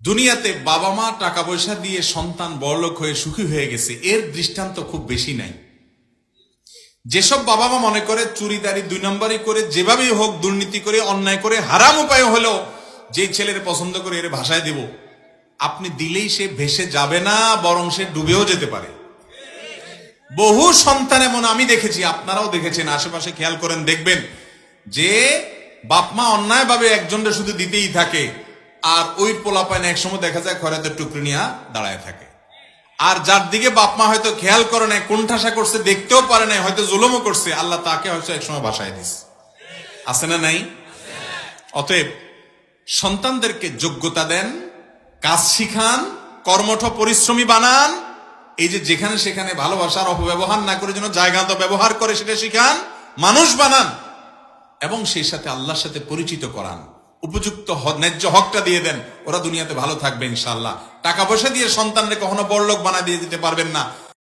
দুনিয়াতে বাবা মা টাকা পয়সা দিয়ে সন্তান বড়লোক হয়ে সুখী হয়ে গেছে, এর দৃষ্টান্ত খুব বেশি নাই। যেসব বাবা মা মনে করে চুরিদারি 2 নম্বরই করে, যেভাবেই হোক দুর্নীতি করে, অন্যায় করে, হারাম উপায় হলেও যে ছেলের পছন্দ করে এর ভাষায় দেব, আপনি দিলেই সে ভেসে যাবে না, বরং সে ডুবেও যেতে পারে। বহু সন্তান এমন আমি দেখেছি, আপনারাও দেখেছেন, আশেপাশে খেয়াল করেন দেখবেন যে বাপ মা অন্যায় ভাবে একজনটা শুধু দিতেই থাকে, আর ওই পোলাপাইন একসময় দেখা যায় খয়রাতের টুকরি নিয়ে দাঁড়ায় থাকে। আর যার দিকে বাপ মা হয়তো খেয়াল করে নাই, কোণঠাসা করছে, দেখতেও পারে নাই, হয়তো জুলুমও করছে, আল্লাহ তাকে হয়তো একসময় বাসায় দিস। আছে না নাই? অতএব সন্তানদেরকে যোগ্যতা দেন, কাজ শিখান, কর্মঠ পরিশ্রমী বানান। এই যে যেখানে সেখানে ভালোবাসার অপব্যবহার না করে যেন জায়গা তো ব্যবহার করে সেটা শিখান, মানুষ বানান, এবং সেই সাথে আল্লাহর সাথে পরিচিত করান। উপযুক্ত ন্যায্য হকটা দিয়ে দেন, ওরা দুনিয়াতে ভালো থাকবে ইনশাআল্লাহ। টাকা পয়সা দিয়ে সন্তানরে কখনো বড়লোক বানা দিয়ে দিতে পারবেন না।